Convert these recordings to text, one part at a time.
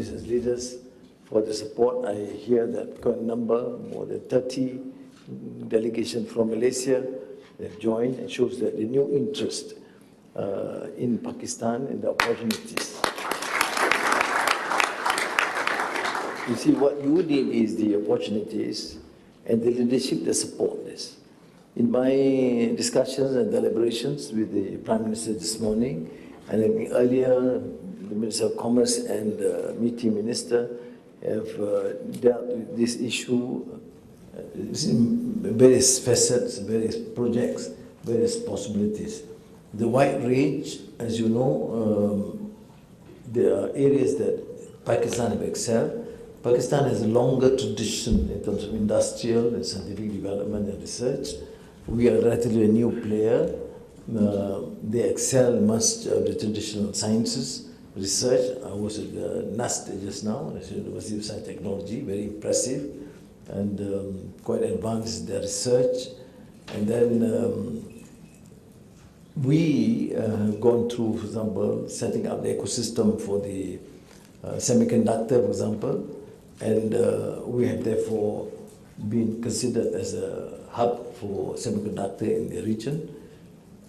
business leaders for the support. I hear that quite a number, more than 30 delegations from Malaysia have joined, and shows that the new interest in Pakistan and the opportunities. You see, what you need is the opportunities and the leadership that support this. In my discussions and deliberations with the Prime Minister this morning, and earlier the Minister of Commerce and the Meeting Minister have dealt with this issue in various facets, various projects, various possibilities. The wide range, as you know, there are areas that Pakistan have excelled. Pakistan has a longer tradition in terms of industrial and scientific development and research. We are relatively a new player. They excel much of the traditional sciences, research. I was at the NAST just now, National University of Science and Technology, very impressive and quite advanced their research. And then we have gone through, for example, setting up the ecosystem for the semiconductor, for example, and we have therefore been considered as a hub for semiconductor in the region.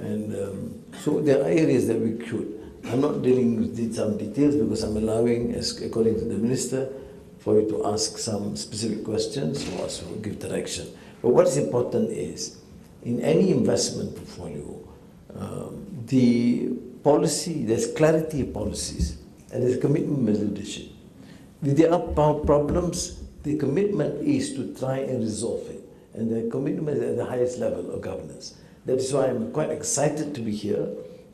And so there are areas that we could. I'm not dealing with some details because I'm allowing, as according to the Minister, for you to ask some specific questions or also give direction. But what is important is, in any investment portfolio, the policy, there's clarity of policies, and there's commitment with leadership. If there are problems, the commitment is to try and resolve it, and the commitment is at the highest level of governance. That is why I'm quite excited to be here,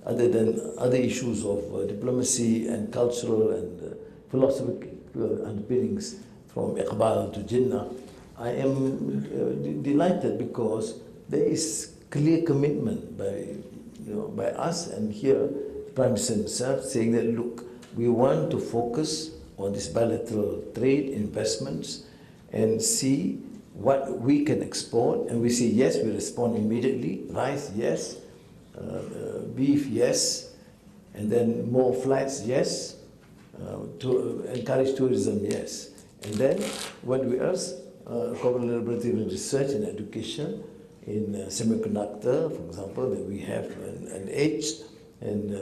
other than other issues of diplomacy and cultural and philosophical underpinnings from Iqbal to Jinnah. I am delighted because there is clear commitment by us, and here the Prime Minister himself saying that, look, we want to focus on this bilateral trade investments and see what we can export, and we say yes, we respond immediately. Rice, yes. Beef, yes. And then more flights, yes. To encourage tourism, yes. And then what we ask, collaborative in research and education in semiconductor, for example, that we have an edge, and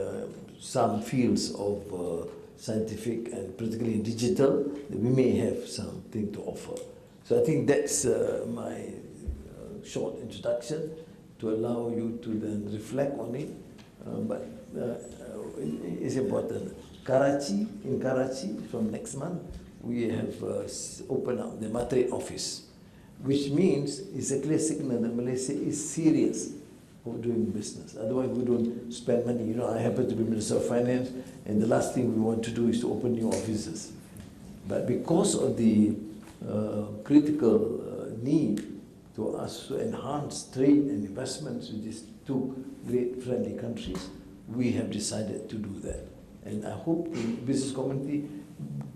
some fields of scientific and particularly digital, that we may have something to offer. So I think that's my short introduction to allow you to then reflect on it. But it's important. In Karachi, from next month, we have opened up the Matrade office, which means it's a clear signal that Malaysia is serious of doing business. Otherwise, we don't spend money. You know, I happen to be Minister of Finance, and the last thing we want to do is to open new offices. But because of the critical need to us to enhance trade and investments with these two great friendly countries, we have decided to do that. And I hope the business community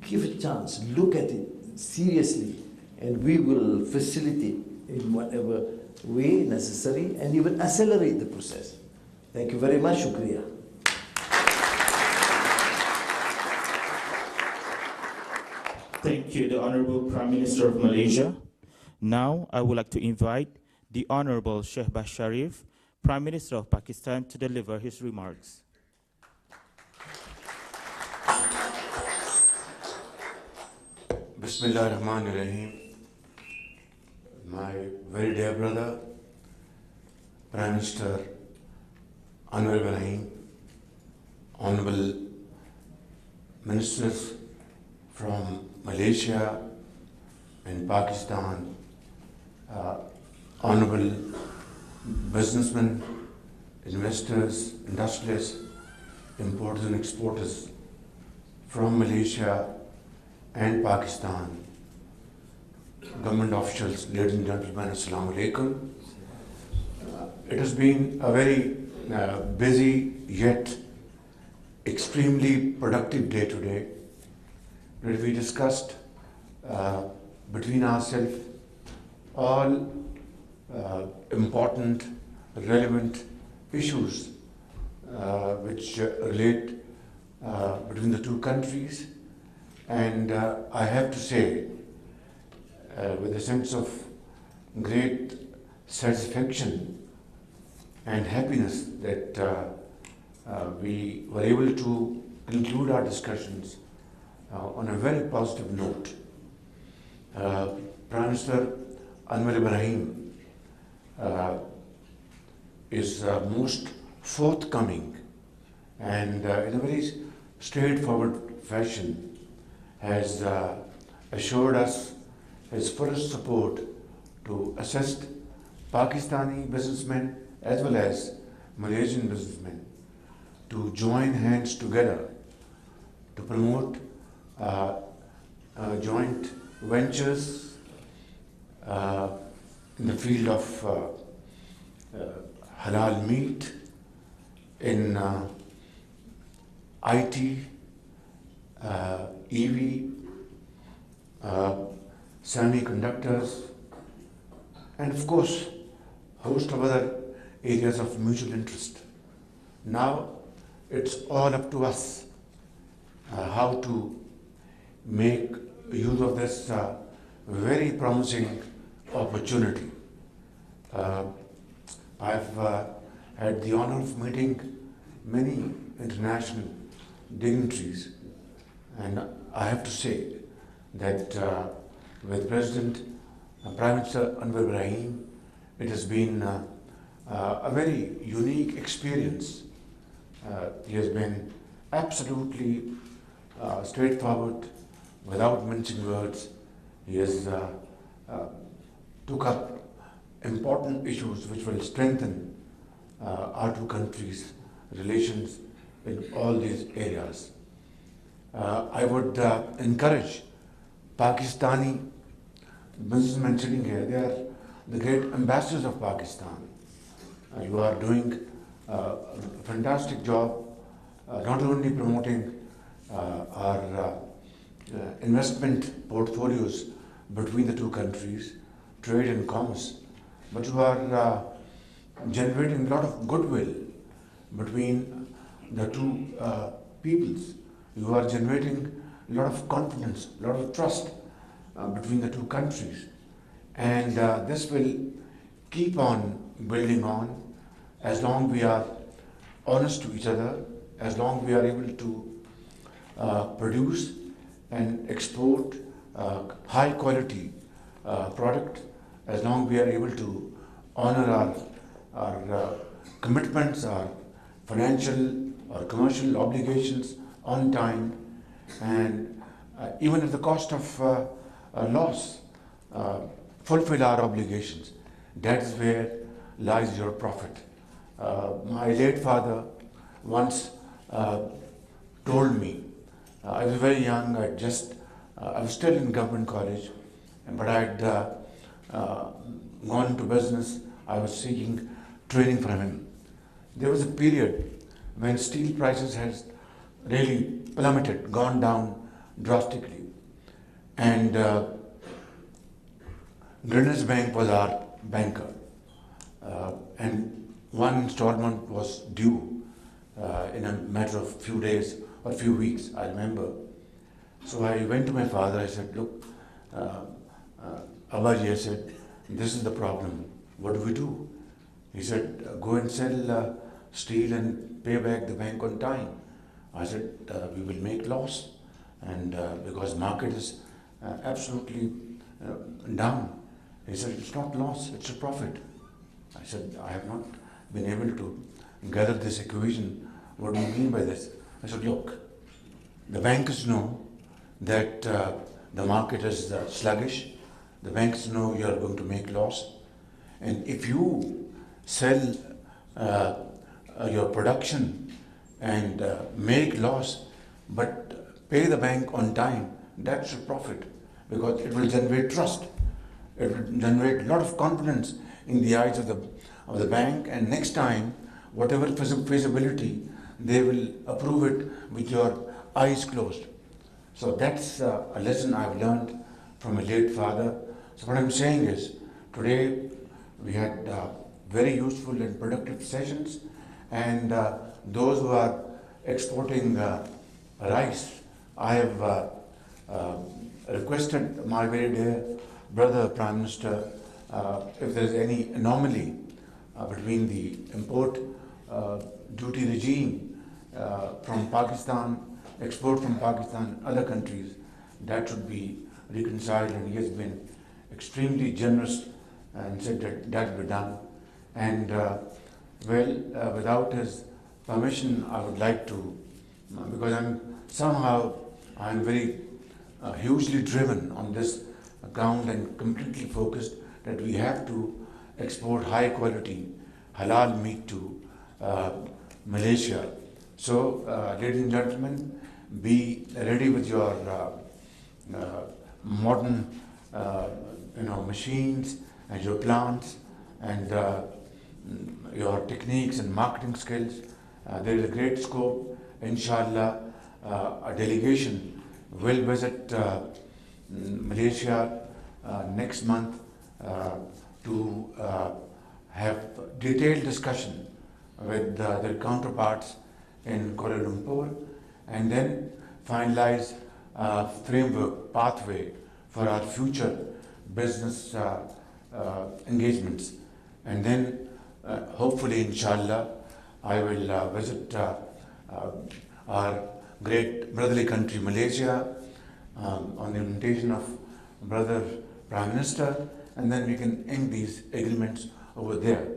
give a chance, look at it seriously, and we will facilitate in whatever way necessary and even accelerate the process. Thank you very much. Shukriya. Thank you, the Honorable Prime Minister of Malaysia. Now, I would like to invite the Honorable Shehbaz Sharif, Prime Minister of Pakistan, to deliver his remarks. Bismillah ar-Rahman ar-Rahim. My very dear brother, Prime Minister Anwar Ibrahim, Honorable Ministers from Malaysia and Pakistan, Honorable businessmen, investors, industrialists, importers and exporters from Malaysia and Pakistan, government officials, ladies and gentlemen, Assalamu alaikum. It has been a very busy yet extremely productive day today, where we discussed between ourselves all important, relevant issues which relate between the two countries, And I have to say, with a sense of great satisfaction and happiness that we were able to conclude our discussions on a very positive note. Prime Minister Anwar Ibrahim is most forthcoming and in a very straightforward fashion has assured us his fullest support to assist Pakistani businessmen as well as Malaysian businessmen to join hands together to promote joint ventures in the field of halal meat, in IT, EV, semiconductors, and of course, a host of other areas of mutual interest. Now, it's all up to us how to make use of this very promising opportunity. I've had the honor of meeting many international dignitaries, and I have to say that with President Prime Minister Anwar Ibrahim, it has been a very unique experience. He has been absolutely straightforward, without mincing words. He has took up important issues which will strengthen our two countries' relations in all these areas. I would encourage Pakistani businessmen sitting here. They are the great ambassadors of Pakistan. You are doing a fantastic job, not only promoting our investment portfolios between the two countries, trade and commerce, but you are generating a lot of goodwill between the two peoples. You are generating a lot of confidence, a lot of trust between the two countries. And this will keep on building on as long we are honest to each other, as long we are able to produce and export high quality product, as long we are able to honor our commitments, our financial or commercial obligations on time, and even at the cost of loss, fulfill our obligations. That is where lies your profit. My late father once told me, I was very young, I was still in government college, but I had gone into business. I was seeking training from him. There was a period when steel prices had really plummeted, gone down drastically. And Greenwich Bank was our banker. And one installment was due in a matter of few days or few weeks, I remember. So I went to my father, I said, look, Abaji, I said, this is the problem, what do we do? He said, go and sell steel and pay back the bank on time. I said, we will make loss, and because market is absolutely down. He said, it's not loss, it's a profit. I said, I have not been able to gather this equation. What do you mean by this? I said, look, the bankers know that the market is sluggish. The banks know you are going to make loss. And if you sell your production and make loss, but pay the bank on time, that's a profit, because it will generate trust. It will generate a lot of confidence in the eyes of the bank, and next time, whatever feasibility, they will approve it with your eyes closed. So that's a lesson I've learned from a late father. So what I'm saying is, today we had very useful and productive sessions, and those who are exporting rice, I have requested my very dear brother Prime Minister, if there is any anomaly between the import duty regime from Pakistan, export from Pakistan, other countries, that should be reconciled, and he has been extremely generous and said that that will be done. And without his permission, I would like to, because I'm very hugely driven on this account and completely focused that we have to export high quality halal meat to Malaysia. So, ladies and gentlemen, be ready with your modern machines and your plants and your techniques and marketing skills. There is a great scope. Inshallah, a delegation will visit Malaysia next month to have detailed discussion with their counterparts in Kuala Lumpur, and then finalize a framework pathway for our future business engagements. And then hopefully, inshallah, I will visit our great brotherly country, Malaysia, on the invitation of brother Prime Minister, and then we can ink these agreements over there.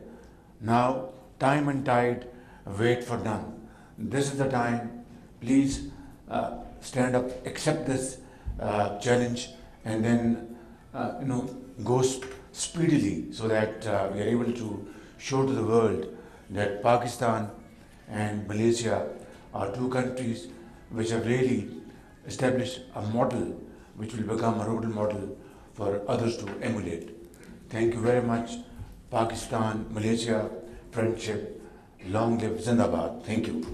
Now, time and tide wait for none. This is the time. Please stand up, accept this challenge, and then go speedily so that we are able to show to the world that Pakistan and Malaysia are two countries which have really established a model which will become a role model for others to emulate. Thank you very much. Pakistan, Malaysia, friendship, long live Zindabad. Thank you.